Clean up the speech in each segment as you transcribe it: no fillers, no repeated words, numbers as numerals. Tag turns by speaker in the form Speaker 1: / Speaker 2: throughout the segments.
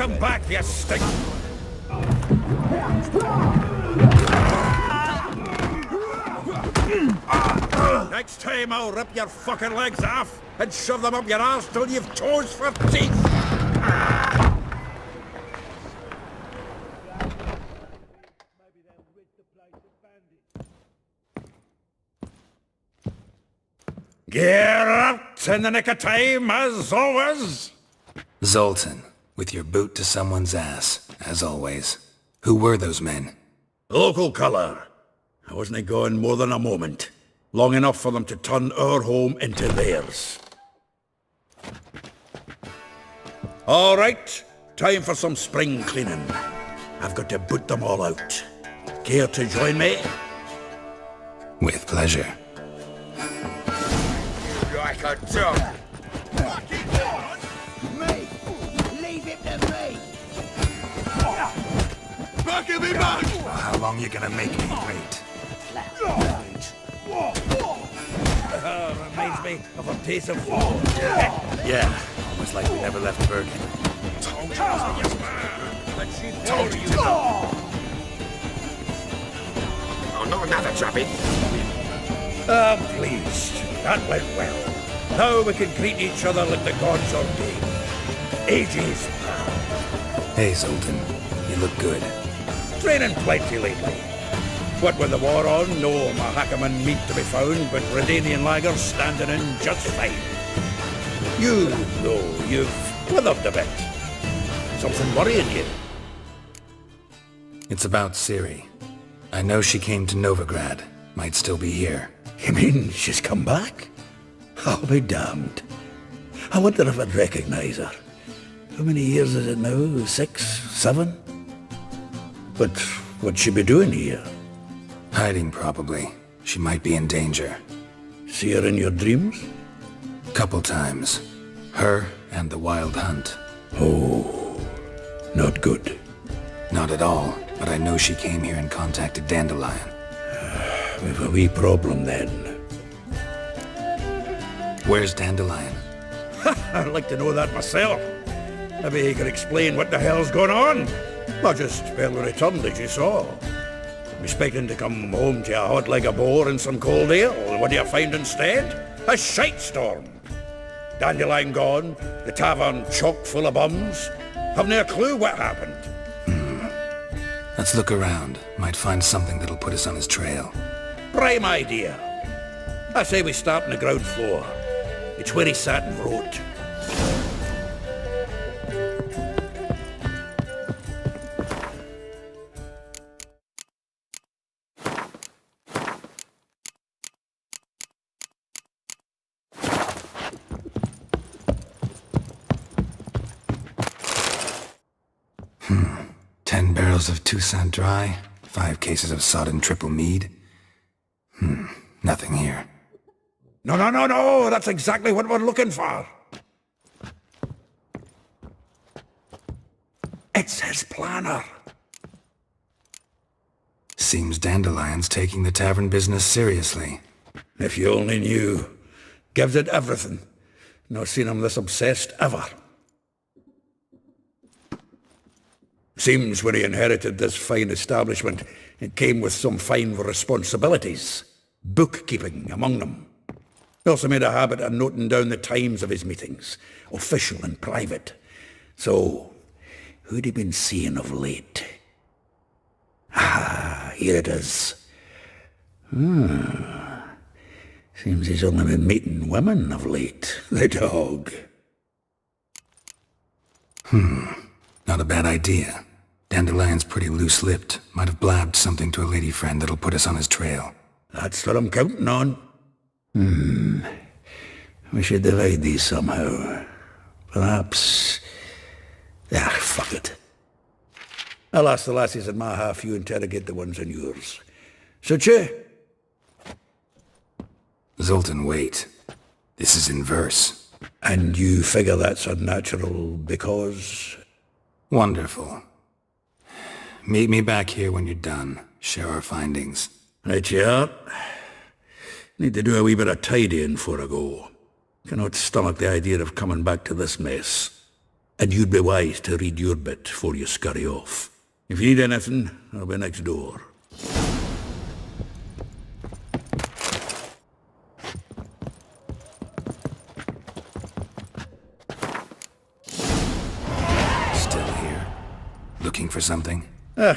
Speaker 1: Come back, you stink! Next time I'll rip your fucking legs off and shove them up your arse till you've toes for teeth! Get out in the nick of time, as always!
Speaker 2: Zoltan, with your boot to someone's ass, as always. Who were those men?
Speaker 1: Local colour. I wasn't gone more than a moment. Long enough for them to turn our home into theirs. All right, time for some spring cleaning. I've got to boot them all out. Care to join me?
Speaker 2: With pleasure.
Speaker 1: Like a dog.
Speaker 3: Me! Leave him to me!
Speaker 1: Back of me back!
Speaker 2: How long you gonna make me wait?
Speaker 1: Reminds me of a piece of food.
Speaker 2: Yeah, almost like we never left Bergen.
Speaker 1: Told you.
Speaker 3: Oh, not another trappy.
Speaker 1: I'm pleased. That went well. Now we can greet each other like the gods ordained. Ages, pal.
Speaker 2: Hey, Zoltan. You look good.
Speaker 1: Training plenty lately. What with the war on, no Mahakaman meat to be found, but Redanian lagers standing in just fine. You, though, you've withered a bit. Something worrying you?
Speaker 2: It's about Ciri. I know she came to Novigrad. Might still be here.
Speaker 1: You mean she's come back? I'll be damned. I wonder if I'd recognize her. How many years is it now? 6, 7? But what'd she be doing here?
Speaker 2: Hiding, probably. She might be in danger.
Speaker 1: See her in your dreams?
Speaker 2: Couple times. Her and the Wild Hunt.
Speaker 1: Oh, not good.
Speaker 2: Not at all, but I know she came here and contacted Dandelion.
Speaker 1: We've a wee problem then.
Speaker 2: Where's Dandelion?
Speaker 1: I'd like to know that myself. Maybe he could explain what the hell's going on. Not just barely returned, as you saw. Expecting to come home to a hot leg of boar and some cold ale. What do you find instead? A shite storm. Dandelion gone, the tavern chock full of bums. Haven't a clue what happened.
Speaker 2: Let's look around. Might find something that'll put us on his trail.
Speaker 1: Prime idea. I say we start on the ground floor. It's where he sat and wrote.
Speaker 2: Of Toussaint Dry, 5 cases of sodden triple mead. Nothing here.
Speaker 1: No, that's exactly what we're looking for. It's his planner.
Speaker 2: Seems Dandelion's taking the tavern business seriously.
Speaker 1: If you only knew. Gives it everything. Not seen him this obsessed ever. Seems when he inherited this fine establishment, it came with some fine responsibilities. Bookkeeping among them. He also made a habit of noting down the times of his meetings, official and private. So, who'd he been seeing of late? Ah, here it is. Seems he's only been meeting women of late. The dog.
Speaker 2: Not a bad idea. Dandelion's pretty loose-lipped. Might have blabbed something to a lady friend that'll put us on his trail.
Speaker 1: That's what I'm counting on. We should divide these somehow. Perhaps... fuck it. I'll ask the lassies in my half, you interrogate the ones in yours. Suit you?
Speaker 2: Zoltan, wait. This is in verse.
Speaker 1: And you figure that's unnatural because...
Speaker 2: Wonderful. Meet me back here when you're done. Share our findings.
Speaker 1: Right you are. Need to do a wee bit of tidying before I go. Cannot stomach the idea of coming back to this mess. And you'd be wise to read your bit before you scurry off. If you need anything, I'll be next door.
Speaker 2: Still here? Looking for something?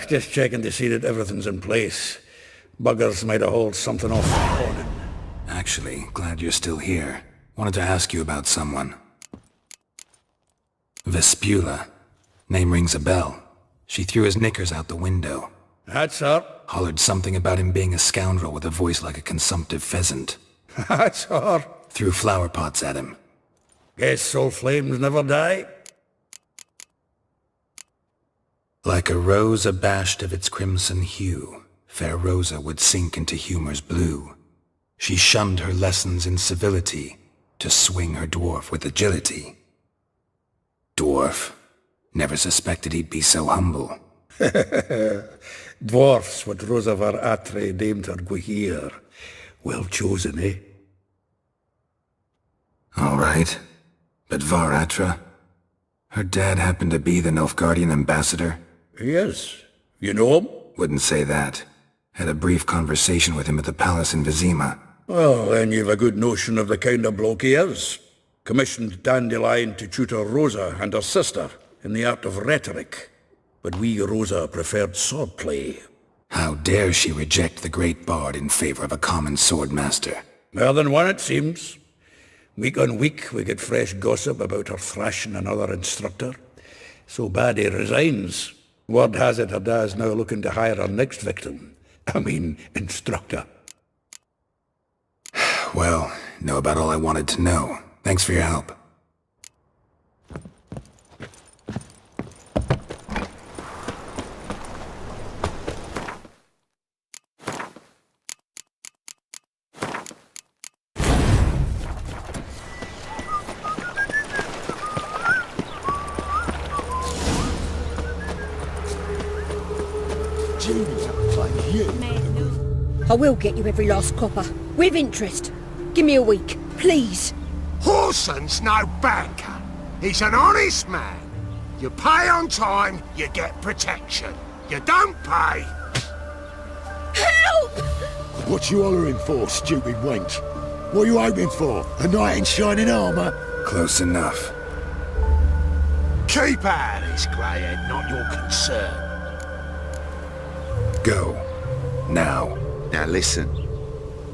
Speaker 1: Just checking to see that everything's in place. Buggers might have hauled something off the morning.
Speaker 2: Actually, glad you're still here. Wanted to ask you about someone. Vespula. Name rings a bell. She threw his knickers out the window.
Speaker 1: That's her.
Speaker 2: Hollered something about him being a scoundrel with a voice like a consumptive pheasant.
Speaker 1: That's her.
Speaker 2: Threw flower pots at him.
Speaker 1: Guess soul flames never die.
Speaker 2: Like a rose abashed of its crimson hue, fair Rosa would sink into humor's blue. She shunned her lessons in civility, to swing her dwarf with agility. Dwarf. Never suspected he'd be so humble.
Speaker 1: Dwarfs what Rosa var Attre deemed her Guihir. Well chosen, eh?
Speaker 2: All right. But var Attre? Her dad happened to be the Nilfgaardian ambassador?
Speaker 1: Yes. You know him?
Speaker 2: Wouldn't say that. Had a brief conversation with him at the palace in Vizima.
Speaker 1: Well, then you've a good notion of the kind of bloke he is. Commissioned Dandelion to tutor Rosa and her sister in the art of rhetoric. But we Rosa preferred swordplay.
Speaker 2: How dare she reject the great bard in favor of a common swordmaster?
Speaker 1: More than one, it seems. Week on week, we get fresh gossip about her thrashing another instructor. So bad he resigns. Word has it her dad's now looking to hire her next victim. Instructor.
Speaker 2: Well, know about all I wanted to know. Thanks for your help.
Speaker 4: I will get you every last copper, with interest. Give me a week, please.
Speaker 3: Whoreson's no banker. He's an honest man. You pay on time, you get protection. You don't pay.
Speaker 4: Help!
Speaker 5: What you hollering for, stupid wench? What you hoping for? A knight in shining armour?
Speaker 2: Close enough.
Speaker 3: Keep out of this, greyhead, not your concern.
Speaker 2: Go. Now.
Speaker 5: Now listen.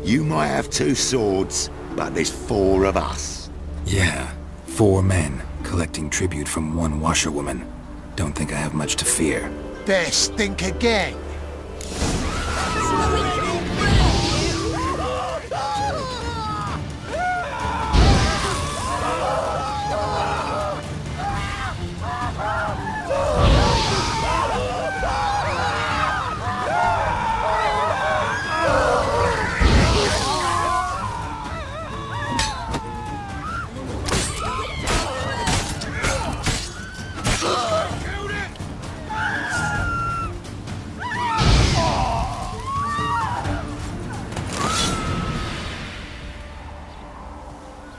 Speaker 5: You might have 2 swords, but there's 4 of us.
Speaker 2: Yeah. 4 men, collecting tribute from 1 washerwoman. Don't think I have much to fear.
Speaker 3: Best think again.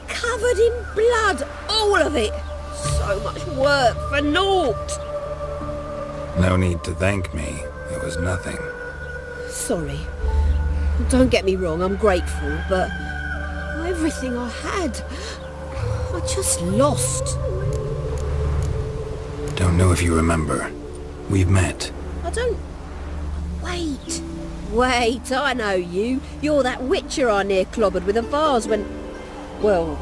Speaker 4: Covered in blood, all of it. So much work for naught.
Speaker 2: No need to thank me. It was nothing.
Speaker 4: Sorry. Don't get me wrong, I'm grateful, but everything I had, I just lost.
Speaker 2: Don't know if you remember. We've met.
Speaker 4: I don't... Wait, I know you. You're that witcher I near clobbered with a vase when... Well...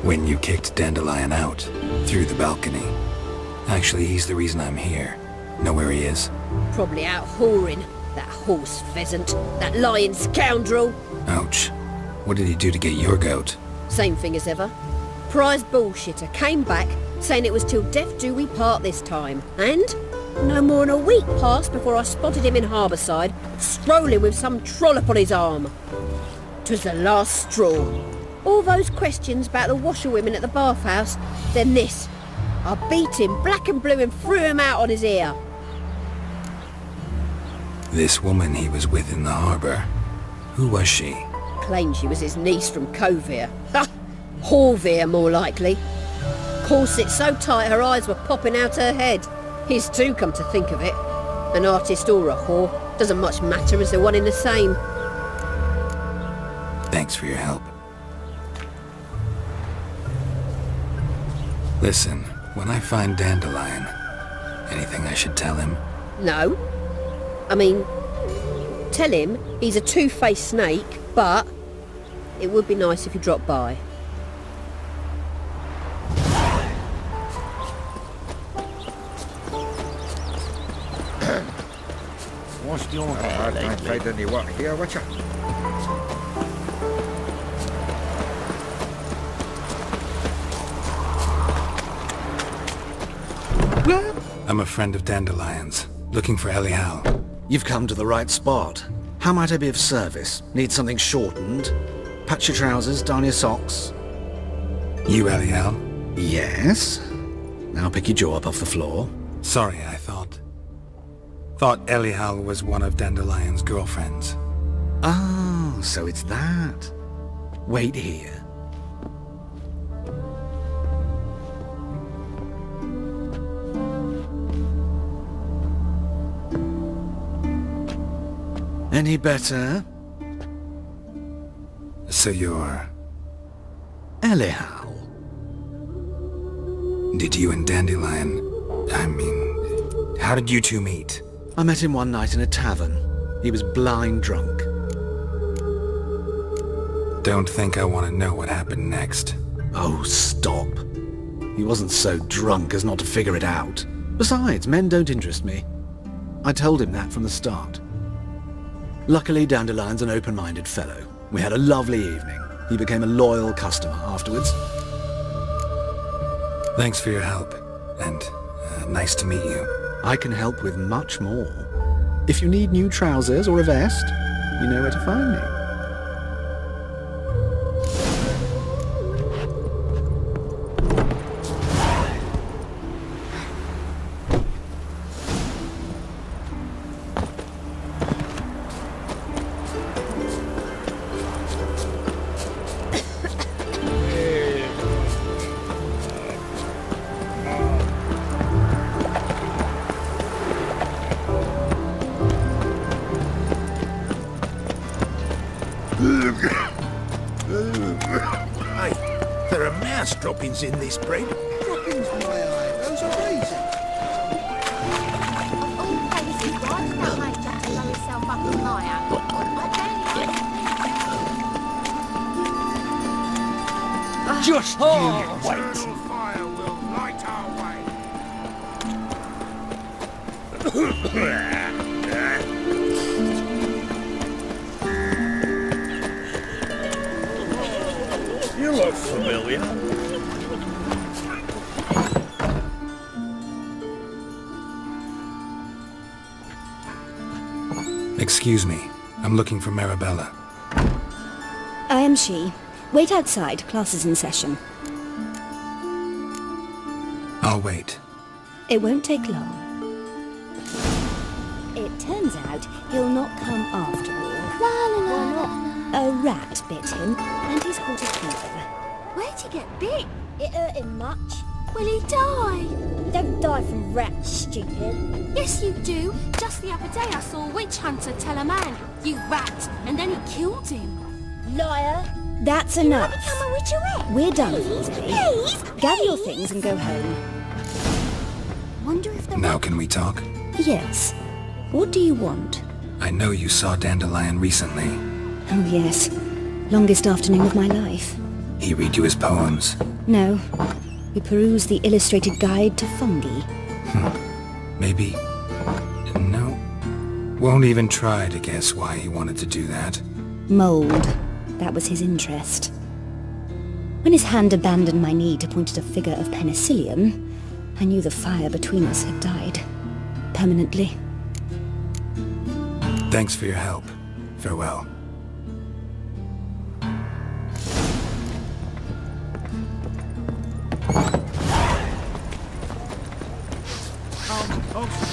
Speaker 2: When you kicked Dandelion out. Through the balcony. Actually, he's the reason I'm here. Know where he is?
Speaker 4: Probably out whoring. That horse pheasant. That lying scoundrel.
Speaker 2: Ouch. What did he do to get your goat?
Speaker 4: Same thing as ever. Prize bullshitter came back, saying it was till death do we part this time. And no more than a week passed before I spotted him in Harbourside, strolling with some trollop on his arm. 'Twas the last straw. All those questions about the washerwomen at the bathhouse, then this. I beat him black and blue and threw him out on his ear.
Speaker 2: This woman he was with in the harbour. Who was she?
Speaker 4: Claimed she was his niece from Kovir. Ha! Horvir, more likely. Corset so tight her eyes were popping out her head. His too, come to think of it. An artist or a whore. Doesn't much matter as they're one in the same.
Speaker 2: Thanks for your help. Listen, when I find Dandelion, anything I should tell him?
Speaker 4: No. I mean, tell him he's a two-faced snake, but it would be nice if he dropped by.
Speaker 3: What's your hair lately? I don't find any work here, Witcher.
Speaker 2: I'm a friend of Dandelion's, looking for Elihal.
Speaker 6: You've come to the right spot. How might I be of service? Need something shortened? Patch your trousers, darn your socks?
Speaker 2: You Elihal?
Speaker 6: Yes. Now pick your jaw up off the floor.
Speaker 2: Sorry, I thought Elihal was one of Dandelion's girlfriends.
Speaker 6: Oh, so it's that. Wait here. Any better?
Speaker 2: So you're...
Speaker 6: Elihal.
Speaker 2: Did you and Dandelion... how did you two meet?
Speaker 6: I met him one night in a tavern. He was blind drunk.
Speaker 2: Don't think I want to know what happened next.
Speaker 6: Oh, stop. He wasn't so drunk as not to figure it out. Besides, men don't interest me. I told him that from the start. Luckily, Dandelion's an open-minded fellow. We had a lovely evening. He became a loyal customer afterwards.
Speaker 2: Thanks for your help, and nice to meet you.
Speaker 6: I can help with much more. If you need new trousers or a vest, you know where to find me.
Speaker 5: Hey, there are mouse droppings in this bread.
Speaker 7: Droppings, my eye. Those are easy.
Speaker 8: Oh, Daisy, why did that make Jack to blow himself up a liar?
Speaker 5: Just you wait.
Speaker 3: Eternal fire will light our
Speaker 1: You look familiar.
Speaker 2: Excuse me, I'm looking for Marabella.
Speaker 9: I am she. Wait outside, class is in session.
Speaker 2: I'll wait.
Speaker 9: It won't take long. It turns out he'll not come after all. Why not? A rat bit him, and he's caught a fever.
Speaker 8: Where'd he get bit?
Speaker 9: It hurt him much.
Speaker 8: Will he die?
Speaker 9: You don't die from rats, stupid.
Speaker 8: Yes, you do. Just the other day I saw a witch hunter tell a man, "You rat," and then he killed him.
Speaker 9: Liar. That's enough.
Speaker 8: Become a witcherette.
Speaker 9: We're done for today.
Speaker 8: Please,
Speaker 9: Gather your things and go home.
Speaker 8: Wonder if the
Speaker 2: Now can we talk?
Speaker 9: Yes. What do you want?
Speaker 2: I know you saw Dandelion recently.
Speaker 9: Oh, yes. Longest afternoon of my life.
Speaker 2: He read you his poems.
Speaker 9: No. We perused the illustrated guide to fungi.
Speaker 2: Maybe... No. Won't even try to guess why he wanted to do that.
Speaker 9: Mold. That was his interest. When his hand abandoned my knee to point at a figure of penicillium, I knew the fire between us had died. Permanently.
Speaker 2: Thanks for your help. Farewell.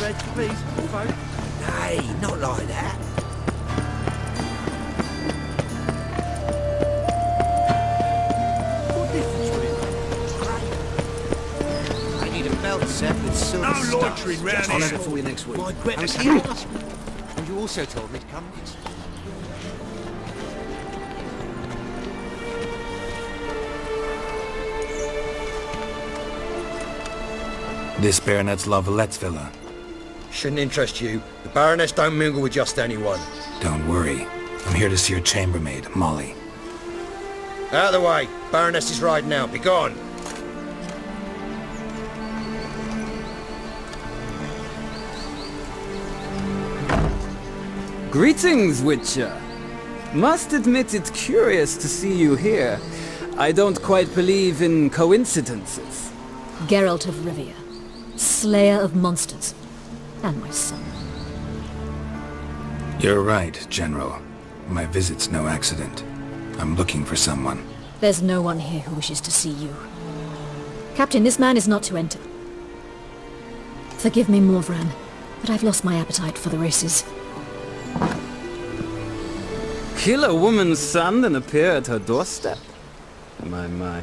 Speaker 7: Red, please, folk.
Speaker 5: Nay, not like that.
Speaker 7: What difference would it make?
Speaker 3: pottering round
Speaker 6: I'll
Speaker 3: here.
Speaker 6: have it for you next week.
Speaker 3: I'd better
Speaker 10: Have a
Speaker 3: see
Speaker 10: good
Speaker 3: it.
Speaker 10: husband. And you also told me to come next.
Speaker 2: This Baronet's La Valette's villa.
Speaker 11: Shouldn't interest you. The Baroness don't mingle with just anyone.
Speaker 2: Don't worry. I'm here to see your chambermaid, Molly.
Speaker 11: Out of the way. Baroness is riding out. Be gone.
Speaker 12: Greetings, Witcher. Must admit it's curious to see you here. I don't quite believe in coincidences.
Speaker 13: Geralt of Rivia, slayer of monsters, and my son.
Speaker 2: You're right, General. My visit's no accident. I'm looking for someone.
Speaker 13: There's no one here who wishes to see you. Captain, this man is not to enter. Forgive me, Morvran, but I've lost my appetite for the races.
Speaker 12: Kill a woman's son and appear at her doorstep? My.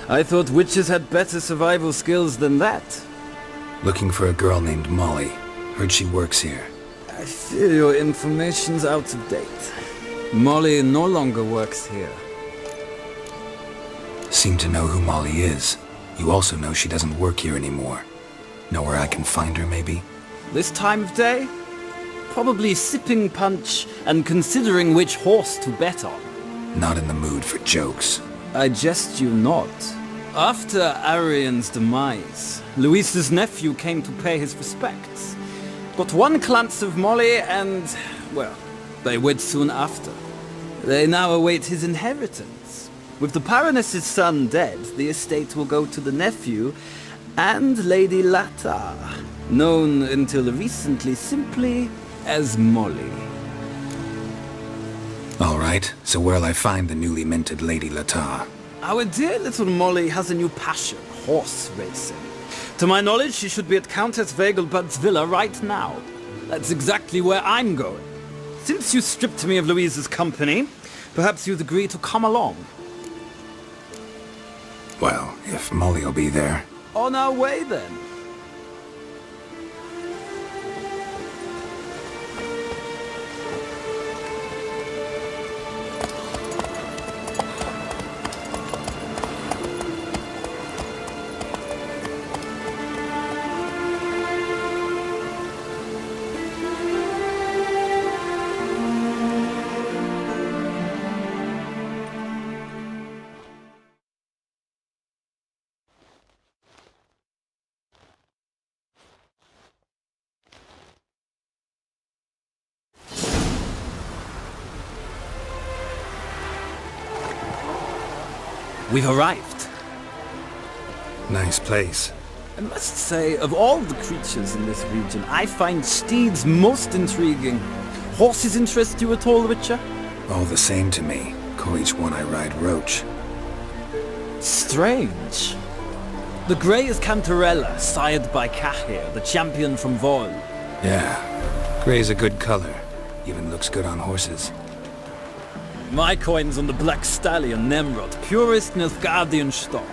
Speaker 12: I thought witches had better survival skills than that.
Speaker 2: Looking for a girl named Molly. Heard she works here.
Speaker 12: I fear your information's out of date. Molly no longer works here.
Speaker 2: Seem to know who Molly is. You also know she doesn't work here anymore. Know where I can find her, maybe?
Speaker 12: This time of day? Probably sipping punch and considering which horse to bet on.
Speaker 2: Not in the mood for jokes.
Speaker 12: I jest you not. After Arian's demise, Louise's nephew came to pay his respects. But one glance of Molly and, well, they wed soon after. They now await his inheritance. With the Baroness's son dead, the estate will go to the nephew and Lady Lata, known until recently simply as Molly.
Speaker 2: All right, so where'll I find the newly minted Lady Lata?
Speaker 12: Our dear little Molly has a new passion, horse racing. To my knowledge, she should be at Countess Vegelbud's villa right now. That's exactly where I'm going. Since you stripped me of Louise's company, perhaps you'd agree to come along.
Speaker 2: Well, if Molly'll be there.
Speaker 12: On our way, then. We've arrived.
Speaker 2: Nice place.
Speaker 12: I must say, of all the creatures in this region, I find steeds most intriguing. Horses interest you at all, Witcher?
Speaker 2: All the same to me. Call each one I ride Roach.
Speaker 12: Strange. The grey is Cantarella, sired by Cahir, the champion from Vol.
Speaker 2: Yeah. Gray's a good color. Even looks good on horses.
Speaker 12: My coin's on the Black Stallion, Nemrod, purest Nilfgaardian stock.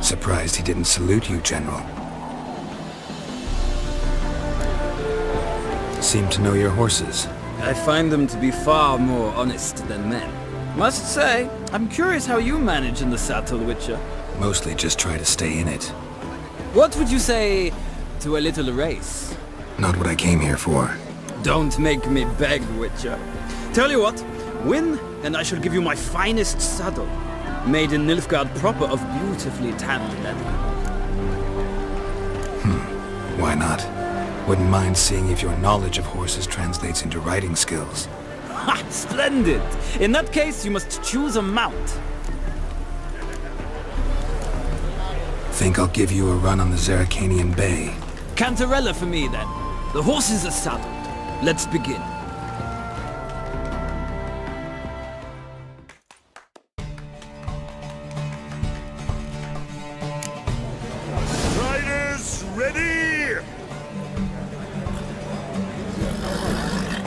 Speaker 2: Surprised he didn't salute you, General. Seem to know your horses.
Speaker 12: I find them to be far more honest than men. Must say, I'm curious how you manage in the saddle, Witcher.
Speaker 2: Mostly just try to stay in it.
Speaker 12: What would you say to a little race?
Speaker 2: Not what I came here for.
Speaker 12: Don't make me beg, Witcher. Tell you what, win, and I shall give you my finest saddle. Made in Nilfgaard proper of beautifully tanned leather.
Speaker 2: Why not? Wouldn't mind seeing if your knowledge of horses translates into riding skills.
Speaker 12: Ha! Splendid! In that case, you must choose a mount.
Speaker 2: Think I'll give you a run on the Zeracanian Bay.
Speaker 12: Cantarella for me, then. The horses are saddled. Let's begin.
Speaker 3: Riders, ready!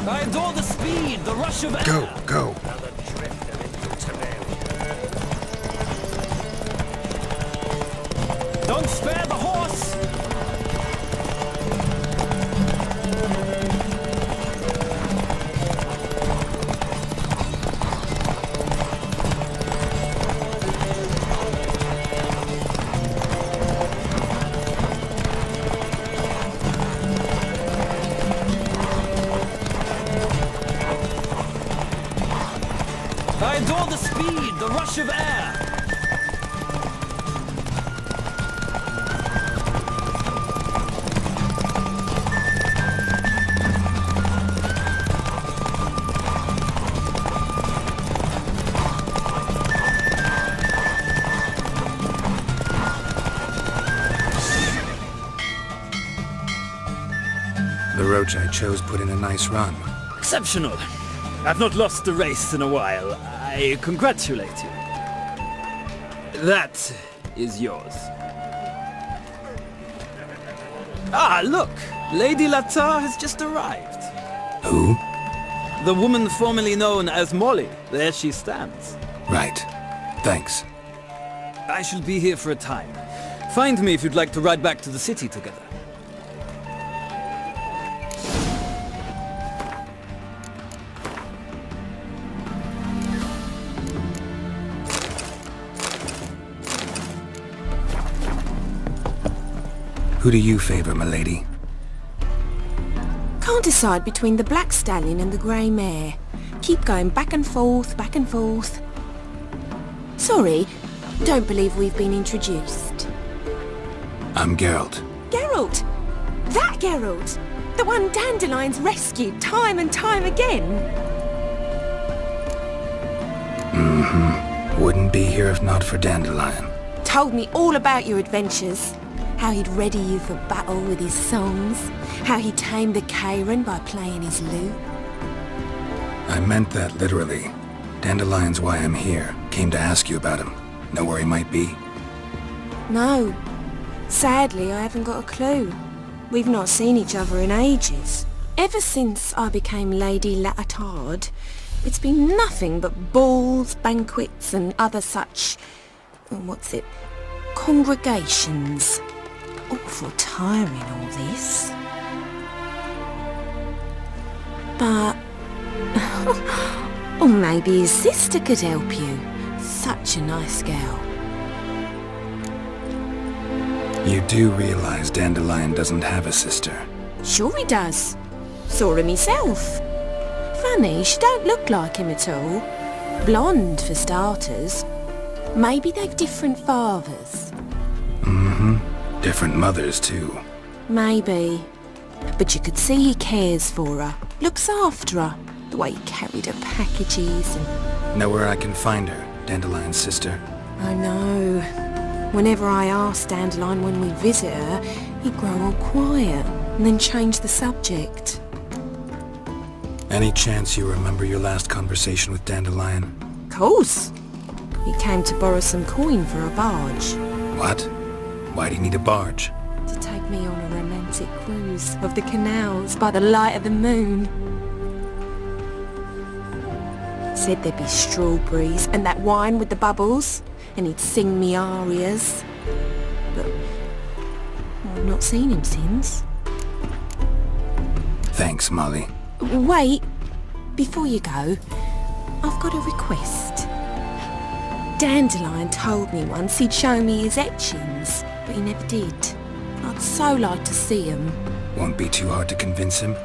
Speaker 12: I adore the speed, the rush of air.
Speaker 2: Go!
Speaker 12: Don't spare the horse! I adore the speed, the rush of air.
Speaker 2: The roach I chose put in a nice run.
Speaker 12: Exceptional. I've not lost a race in a while. I congratulate you. That is yours. Ah, look! Lady Latar has just arrived.
Speaker 2: Who?
Speaker 12: The woman formerly known as Molly. There she stands.
Speaker 2: Right. Thanks.
Speaker 12: I shall be here for a time. Find me if you'd like to ride back to the city together.
Speaker 2: Who do you favor, milady?
Speaker 14: Can't decide between the black stallion and the grey mare. Keep going back and forth, back and forth. Sorry, don't believe we've been introduced.
Speaker 2: I'm Geralt.
Speaker 14: Geralt! That Geralt! The one Dandelion's rescued time and time again!
Speaker 2: Mm-hmm. Wouldn't be here if not for Dandelion.
Speaker 14: Told me all about your adventures. How he'd ready you for battle with his songs. How he tamed the Karen by playing his lute.
Speaker 2: I meant that literally. Dandelion's why I'm here. Came to ask you about him. Know where he might be?
Speaker 14: No. Sadly, I haven't got a clue. We've not seen each other in ages. Ever since I became Lady Latard, it's been nothing but balls, banquets and other such... congregations. Awful tiring, all this. But... or maybe his sister could help you. Such a nice girl.
Speaker 2: You do realize Dandelion doesn't have a sister?
Speaker 14: Sure he does. Saw her myself. Funny, she don't look like him at all. Blonde, for starters. Maybe they've different fathers.
Speaker 2: Mm-hmm. Different mothers, too.
Speaker 14: Maybe. But you could see he cares for her. Looks after her. The way he carried her packages and...
Speaker 2: Know where I can find her, Dandelion's sister?
Speaker 14: I know. Whenever I ask Dandelion when we visit her, he'd grow all quiet and then change the subject.
Speaker 2: Any chance you remember your last conversation with Dandelion?
Speaker 14: Course. He came to borrow some coin for a barge.
Speaker 2: What? Why do you need a barge?
Speaker 14: To take me on a romantic cruise of the canals by the light of the moon. Said there'd be strawberries and that wine with the bubbles, and he'd sing me arias. But I've not seen him since.
Speaker 2: Thanks, Molly.
Speaker 14: Wait, before you go, I've got a request. Dandelion told me once he'd show me his etchings, but he never did. I'd so like to see them.
Speaker 2: Won't be too hard to convince him.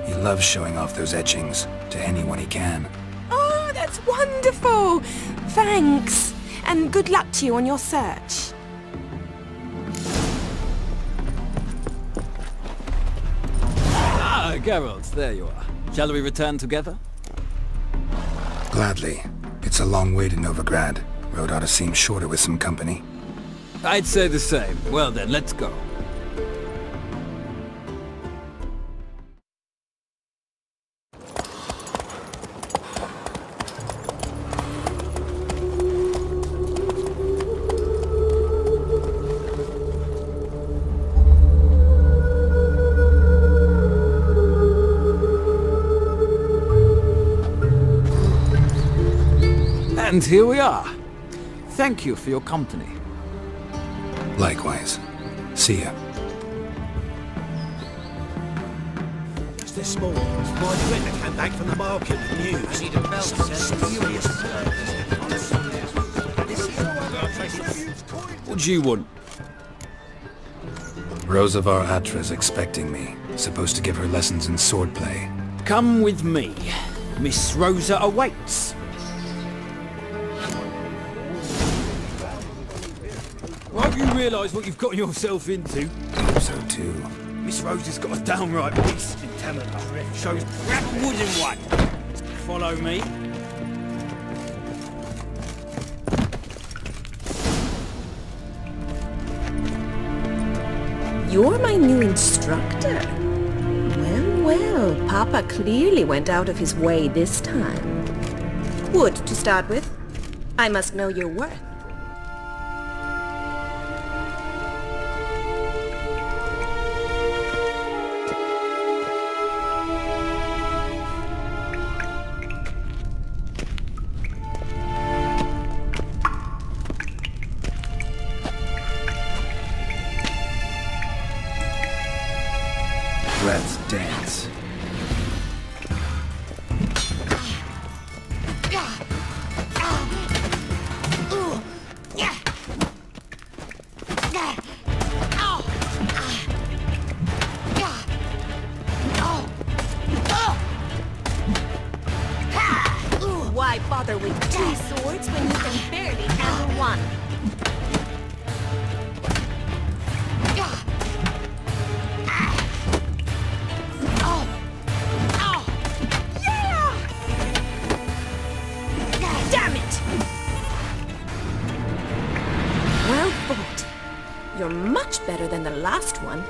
Speaker 2: He loves showing off those etchings to anyone he can.
Speaker 14: Oh, that's wonderful! Thanks, and good luck to you on your search.
Speaker 12: Ah, Geralt, there you are. Shall we return together?
Speaker 2: Gladly. It's a long way to Novigrad. Road ought to seem shorter with some company.
Speaker 12: I'd say the same. Well then, let's go. And here we are. Thank you for your company.
Speaker 2: Likewise. See ya.
Speaker 3: Just this morning, my friend came back from the market with news. I need a belt set.
Speaker 12: What do you want?
Speaker 2: Rosavar Attre's expecting me. Supposed to give her lessons in swordplay.
Speaker 12: Come with me. Miss Rosa awaits. you realise what you've got yourself into?
Speaker 2: I hope so too.
Speaker 12: Miss Rosa's got a downright beast in talent. Shows grab a wooden one. Follow me.
Speaker 14: You're my new instructor. Well, Papa clearly went out of his way this time. Wood, to start with. I must know your worth.
Speaker 2: Let's dance.
Speaker 14: Why bother with two swords when you can barely handle one? Damn it! Well fought. You're much better than the last one.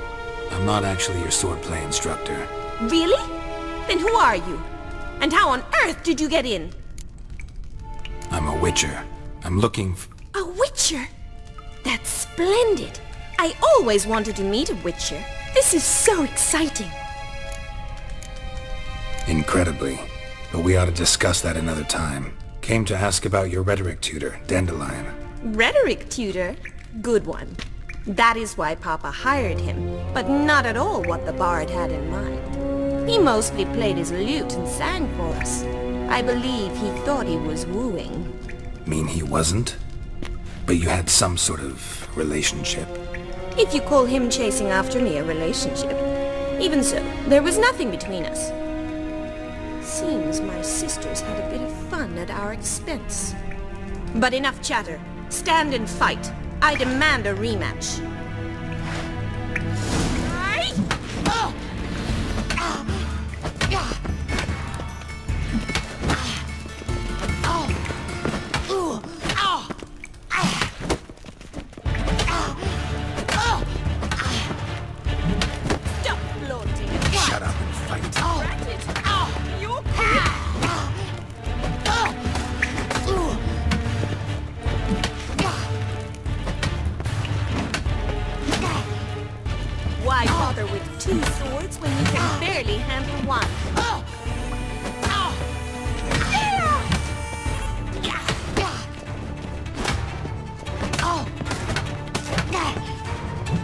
Speaker 2: I'm not actually your swordplay instructor.
Speaker 14: Really? Then who are you? And how on earth did you get in?
Speaker 2: I'm a witcher. I'm looking
Speaker 14: A witcher? That's splendid. I always wanted to meet a witcher. This is so exciting.
Speaker 2: Incredibly. But we ought to discuss that another time. Came to ask about your rhetoric tutor, Dandelion.
Speaker 14: Rhetoric tutor? Good one. That is why Papa hired him, but not at all what the bard had in mind. He mostly played his lute and sang for us. I believe he thought he was wooing.
Speaker 2: Mean he wasn't? But you had some sort of relationship.
Speaker 14: If you call him chasing after me a relationship. Even so, there was nothing between us. Seems my sisters had a bit of fun at our expense. But enough chatter. Stand and fight. I demand a rematch. Why bother with two swords when you can barely handle one?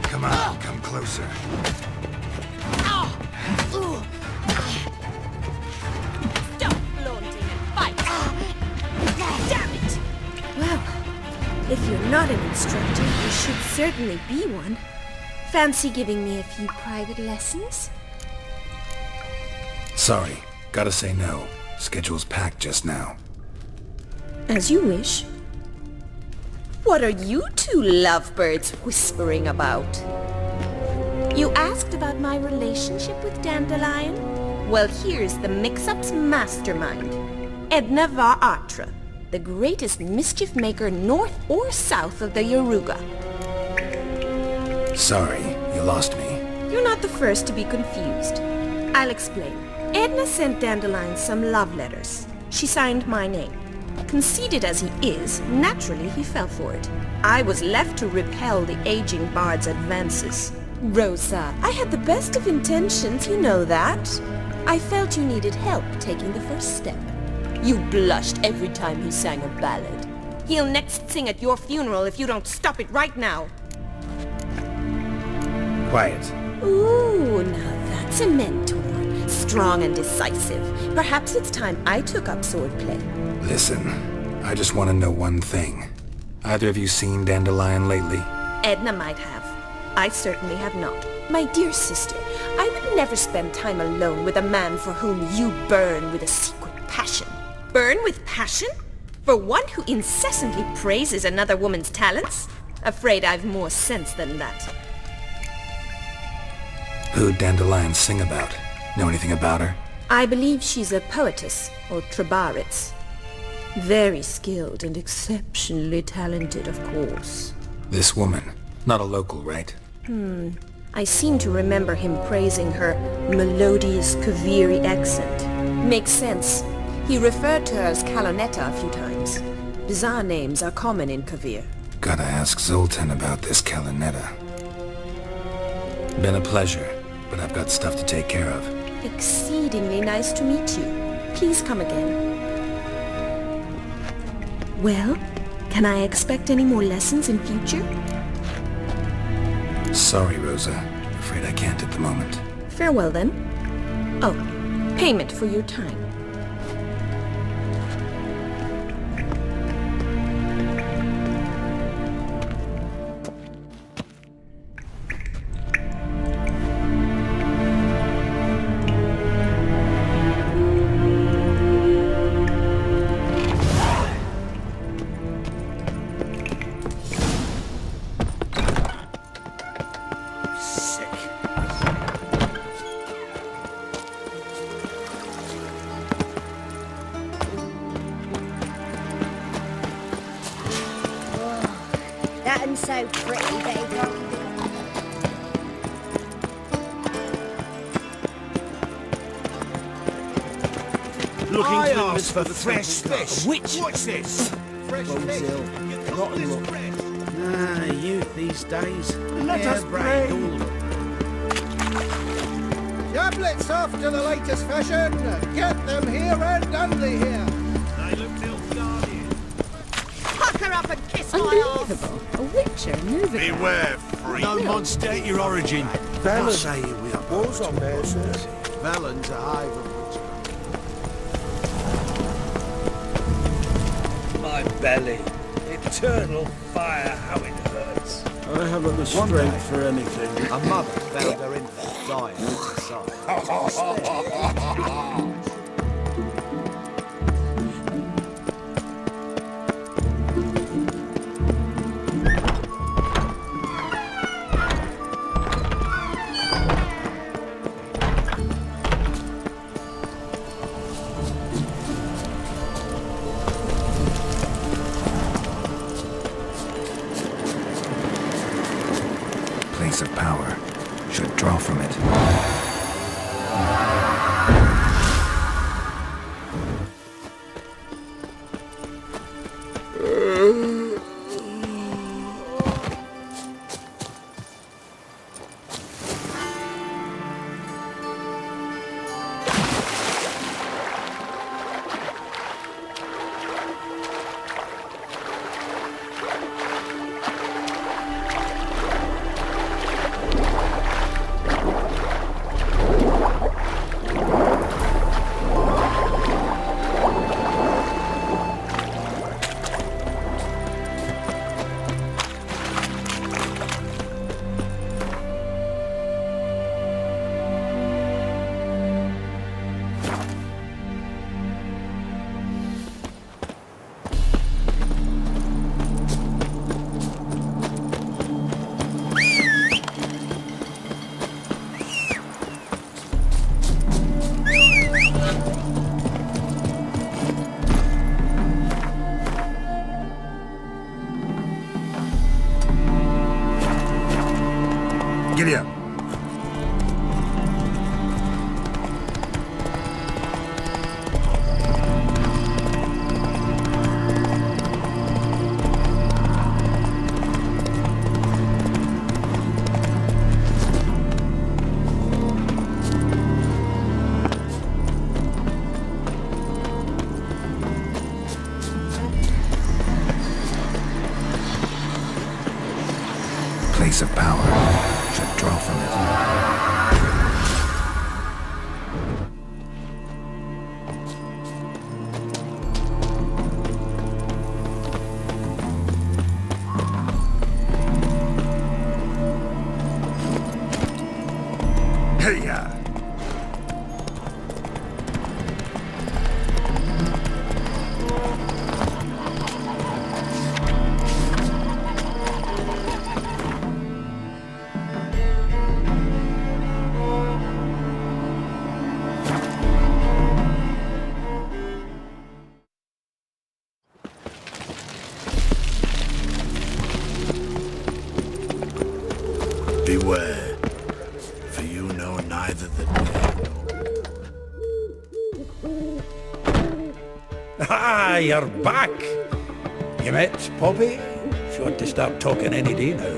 Speaker 2: Come on, come closer.
Speaker 14: Stop flaunting and fight! Damn it! Well, if you're not an instructor, you should certainly be one. Fancy giving me a few private lessons?
Speaker 2: Sorry, gotta say no. Schedule's packed just now.
Speaker 14: As you wish. What are you two lovebirds whispering about? You asked about my relationship with Dandelion? Well, here's the mix-up's mastermind. Edna var Attre, the greatest mischief maker north or south of the Yaruga.
Speaker 2: Sorry, you lost me.
Speaker 14: You're not the first to be confused. I'll explain. Edna sent Dandelion some love letters. She signed my name. Conceited as he is, naturally he fell for it. I was left to repel the aging bard's advances. Rosa, I had the best of intentions, you know that. I felt you needed help taking the first step. You blushed every time he sang a ballad. He'll next sing at your funeral if you don't stop it right now.
Speaker 2: Quiet.
Speaker 14: Ooh, now that's a mentor. Strong and decisive. Perhaps it's time I took up swordplay.
Speaker 2: Listen, I just want to know one thing. Either of you seen Dandelion lately?
Speaker 14: Edna might have. I certainly have not. My dear sister, I would never spend time alone with a man for whom you burn with a secret passion. Burn with passion? For one who incessantly praises another woman's talents? Afraid I've more sense than that.
Speaker 2: Who'd Dandelion sing about? Know anything about her?
Speaker 14: I believe she's a poetess, or trabaritz. Very skilled and exceptionally talented, of course.
Speaker 2: This woman. Not a local, right?
Speaker 14: I seem to remember him praising her melodious Kaviri accent. Makes sense. He referred to her as Callonetta a few times. Bizarre names are common in Kavir.
Speaker 2: Gotta ask Zoltan about this Callonetta. Been a pleasure, but I've got stuff to take care of.
Speaker 14: Exceedingly nice to meet you. Please come again. Well, can I expect any more lessons in future?
Speaker 2: Sorry, Rosa. Afraid I can't at the moment.
Speaker 14: Farewell then. Oh, payment for your time.
Speaker 4: That and so pretty that he can't keep it.
Speaker 3: I asked for fresh fish. What's this? Fresh fish.
Speaker 7: Rotten look. Ah, youth these days.
Speaker 3: Let us pray.
Speaker 7: Tablets after the latest fashion. Get them here and only here.
Speaker 3: They look ill-guarded.
Speaker 4: Pucker up and kiss my arse.
Speaker 13: Unbelievable. A witcher, Novigrad.
Speaker 3: Beware, freak. No monster state your origin.
Speaker 7: Valette.
Speaker 3: Say we are
Speaker 7: Wars on there, sir.
Speaker 3: Valen's a hive of witchcraft.
Speaker 11: My belly. Eternal fire, how it hurts.
Speaker 7: I haven't the strength for anything.
Speaker 3: A mother found her infant dying inside.
Speaker 2: Place of power. Should draw from it.
Speaker 1: Giddy up.
Speaker 2: Place of power. Should draw from it.
Speaker 1: Hey-ya! Ah, you're back. You met Poppy? She ought to start talking any day now.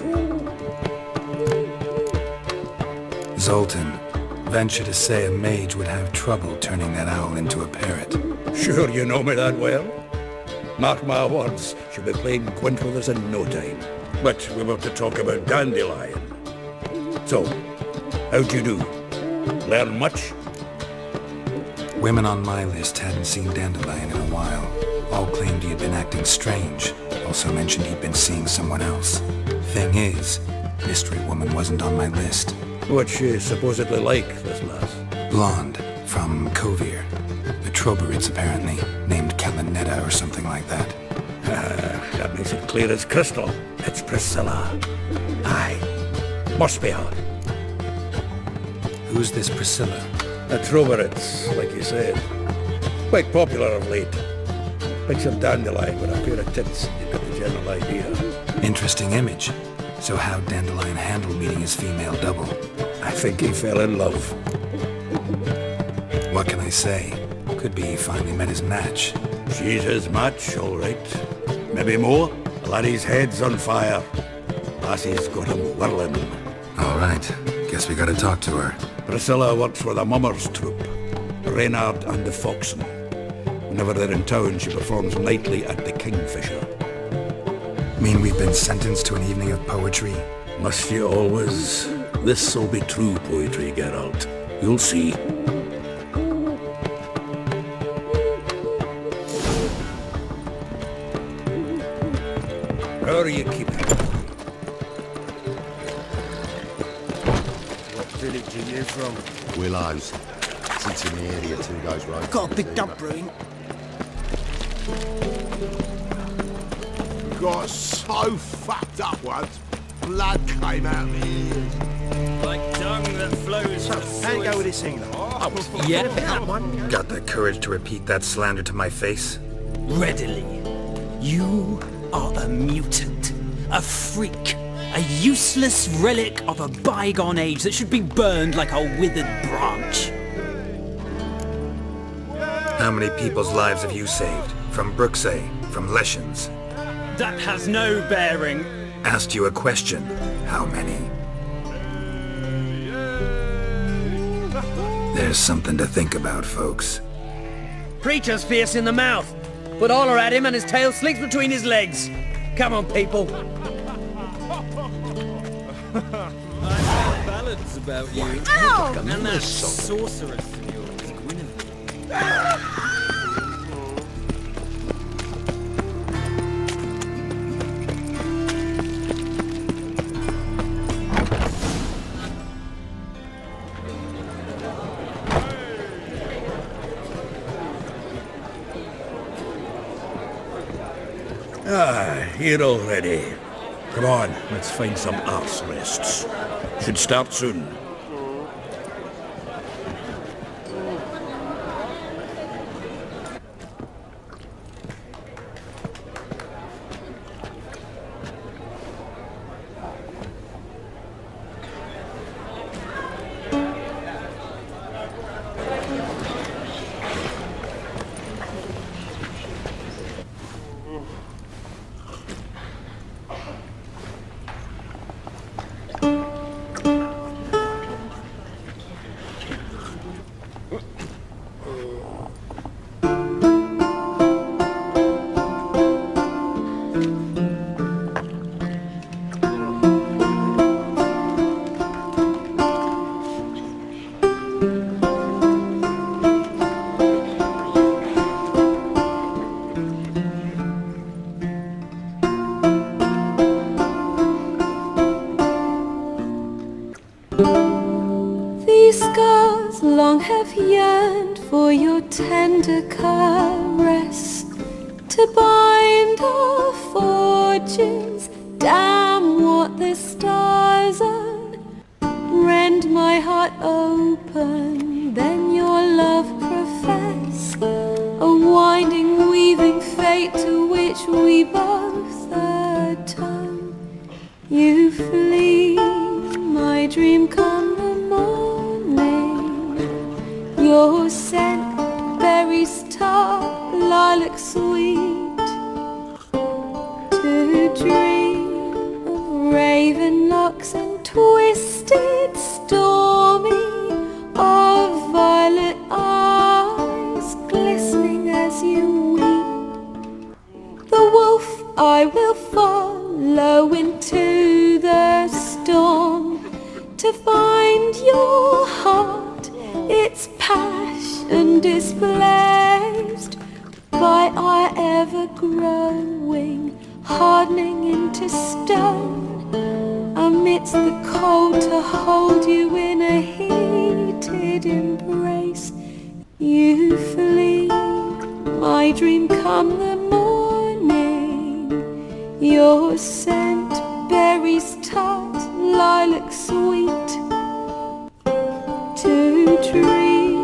Speaker 2: Zoltan, venture to say a mage would have trouble turning that owl into a parrot.
Speaker 1: Sure you know me that well? Mark my words, she'll be playing quint with us in no time. But we were to talk about Dandelion. So, how'd you do? Learn much?
Speaker 2: Women on my list hadn't seen Dandelion in a while. All claimed he had been acting strange. Also mentioned he'd been seeing someone else. Thing is, Mystery Woman wasn't on my list.
Speaker 1: What's she supposedly like, this lass?
Speaker 2: Blonde, from Kovir. The Troberids, apparently, named Callonetta or something like that.
Speaker 1: That makes it clear as crystal. It's Priscilla. Aye. Must be her.
Speaker 2: Who's this Priscilla?
Speaker 1: The Troberids, like you said. Quite popular of late. Picture Dandelion with a pair of tits. You get the general idea.
Speaker 2: Interesting image. So how'd Dandelion handle meeting his female double?
Speaker 1: I think he fell in love.
Speaker 2: What can I say? Could be he finally met his match.
Speaker 1: She's his match, all right. Maybe more. The laddie's head's on fire. Lassie's got him whirling.
Speaker 2: All right. Guess we gotta talk to her.
Speaker 1: Priscilla works for the Mummers troupe. Reynard and the Foxen. Whenever they're in town, she performs nightly at the Kingfisher.
Speaker 2: Mean we've been sentenced to an evening of poetry?
Speaker 1: Must you always? This'll be true poetry, Geralt. You'll see. How are you keeping?
Speaker 3: What village are you from?
Speaker 5: Willows. Sits in the area 2 days road.
Speaker 7: Got a big dump brewing.
Speaker 3: Got so fucked up once, blood came out of my ears.
Speaker 12: Like dung that flows from
Speaker 7: Hang go with this thing, though.
Speaker 12: Yeah.
Speaker 7: That one.
Speaker 2: Got the courage to repeat that slander to my face?
Speaker 12: Readily. You are a mutant, a freak, a useless relic of a bygone age that should be burned like a withered branch.
Speaker 2: How many people's lives have you saved? From Bruxay? From Leshens?
Speaker 12: That has no bearing.
Speaker 2: Asked you a question. How many? There's something to think about, folks.
Speaker 15: Preacher's fierce in the mouth, but holler at him and his tail slinks between his legs. Come on, people.
Speaker 12: I have ballads about you.
Speaker 15: Ow!
Speaker 12: And that sorceress of yours, Gwyneth.
Speaker 1: Here already. Come on, let's find some arse rests. Should start soon.
Speaker 14: have yearned for your tender caress, to bind our fortunes, damn what the stars are. Rend my heart open, then your love profess, a winding, weaving fate to which we both atone. You flee, my dream come the morning, your scent berries top lilac sweet, to dream of raven locks and twisted stormy, of violet eyes glistening as you weep. The wolf I will follow into the storm, to find your heart, its passion displaced by our ever-growing, hardening into stone, amidst the cold to hold you in a heated embrace. You flee, my dream come the morning, your scent berries tart, lilac sweet, to dream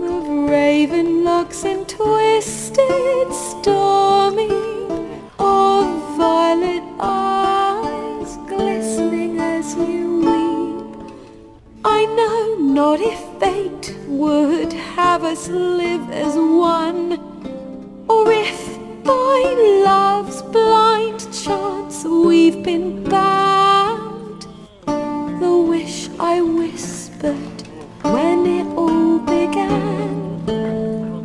Speaker 14: of raven locks and twisted stormy, of violet eyes glistening as you weep. I know not if fate would have us live as one, or if by love's blind chance we've been bound. The wish I whispered when it all began,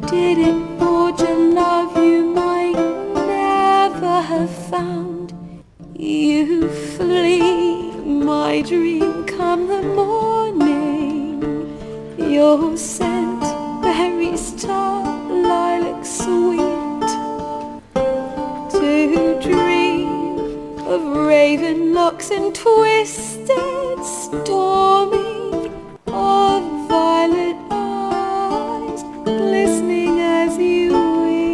Speaker 14: did it forge a love you might never have found? You flee, my dream come the morning, your scent berries tart, lilac sweet, to dream of raven locks and twisted stormy, of violet eyes glistening as you weep.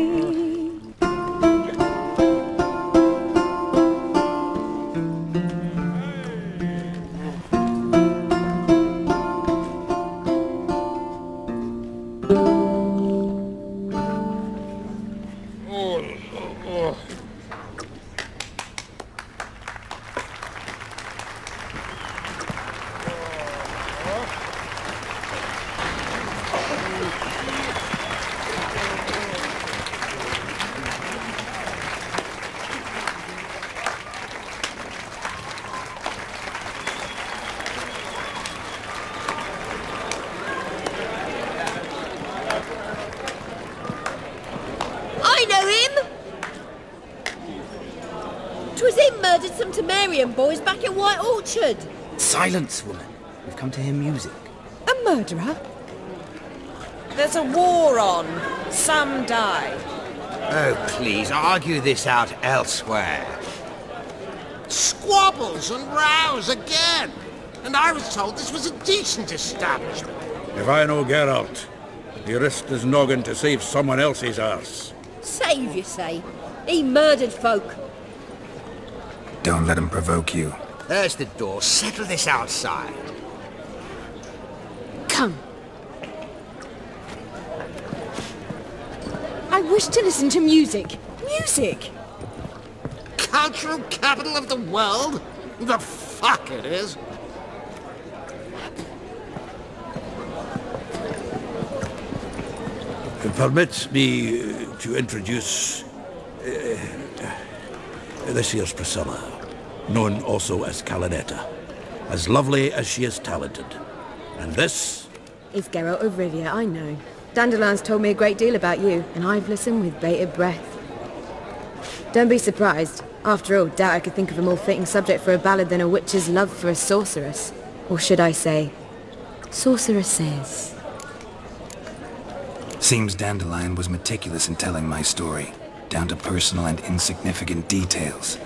Speaker 4: Boys back in White Orchard.
Speaker 10: Silence, woman. We've come to hear music.
Speaker 14: A murderer?
Speaker 16: There's a war on. Some die.
Speaker 10: Oh, please, argue this out elsewhere.
Speaker 3: Squabbles and rows again. And I was told this was a decent establishment.
Speaker 1: If I know Geralt, he risked his noggin to save someone else's arse.
Speaker 4: Save, you say? He murdered folk.
Speaker 2: Don't let him provoke you.
Speaker 10: There's the door. Settle this outside.
Speaker 14: Come. I wish to listen to music. Music!
Speaker 3: Cultural capital of the world? The fuck it is.
Speaker 1: Permit me to introduce... this here's Priscilla, known also as Callonetta. As lovely as she is talented. And this...
Speaker 14: It's Geralt of Rivia, I know. Dandelion's told me a great deal about you, and I've listened with bated breath. Don't be surprised. After all, doubt I could think of a more fitting subject for a ballad than a witch's love for a sorceress. Or should I say, sorceresses.
Speaker 2: Seems Dandelion was meticulous in telling my story, down to personal and insignificant details.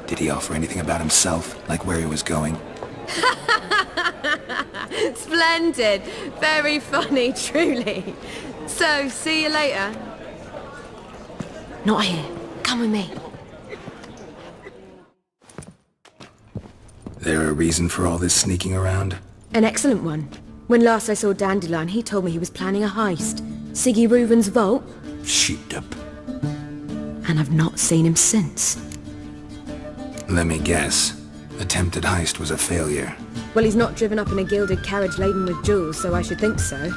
Speaker 2: Did he offer anything about himself, like where he was going?
Speaker 14: Splendid! Very funny, truly. So, see you later. Not here. Come with me.
Speaker 2: There a reason for all this sneaking around?
Speaker 14: An excellent one. When last I saw Dandelion, he told me he was planning a heist. Siggy Reuven's vault.
Speaker 1: Sheeped up.
Speaker 14: And I've not seen him since.
Speaker 2: Let me guess. Attempted heist was a failure.
Speaker 14: Well, he's not driven up in a gilded carriage laden with jewels, so I should think so.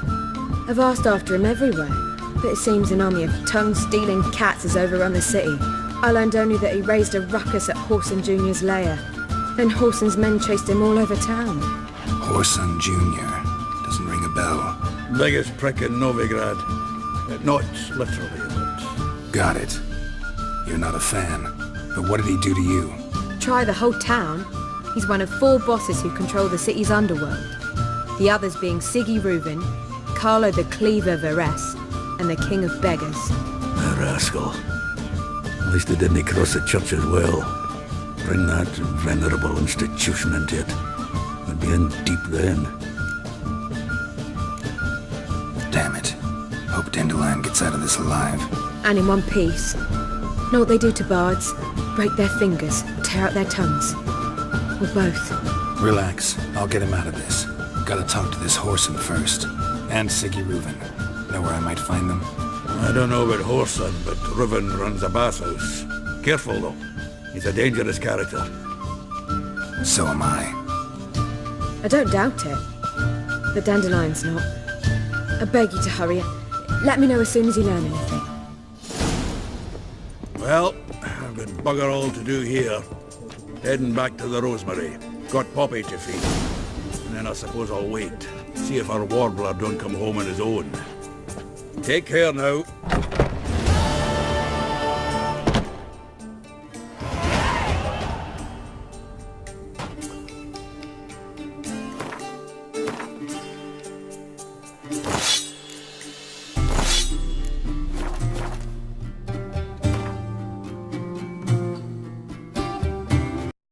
Speaker 14: I've asked after him everywhere. But it seems an army of tongue-stealing cats has overrun the city. I learned only that he raised a ruckus at Whoreson Jr.'s lair. Then Whoreson's men chased him all over town.
Speaker 2: Whoreson Jr. Doesn't ring a bell.
Speaker 1: Biggest prick in Novigrad. Not literally, but...
Speaker 2: Got it. You're not a fan. But what did he do to you?
Speaker 14: Try the whole town. He's one of 4 bosses who control the city's underworld. The others being Siggy Reuven, Carlo the Cleaver Voorhis, and the King of Beggars.
Speaker 1: A rascal. At least he didn't cross the church as well. Bring that venerable institution into it. We'd be in deep then.
Speaker 2: Damn it. Hope Dandelion gets out of this alive.
Speaker 14: And in one piece. Know what they do to bards? Break their fingers, tear out their tongues. Or both.
Speaker 2: Relax. I'll get him out of this. Gotta talk to this Whoreson first. And Siggy Reuven. Know where I might find them?
Speaker 1: I don't know about Whoreson, but Reuven runs a bathhouse. Careful, though. He's a dangerous character.
Speaker 2: So am I.
Speaker 14: I don't doubt it. But Dandelion's not. I beg you to hurry. Let me know as soon as you learn anything.
Speaker 1: Well, I've got bugger all to do here. Heading back to the Rosemary. Got Poppy to feed. And then I suppose I'll wait. See if our warbler don't come home on his own. Take care now.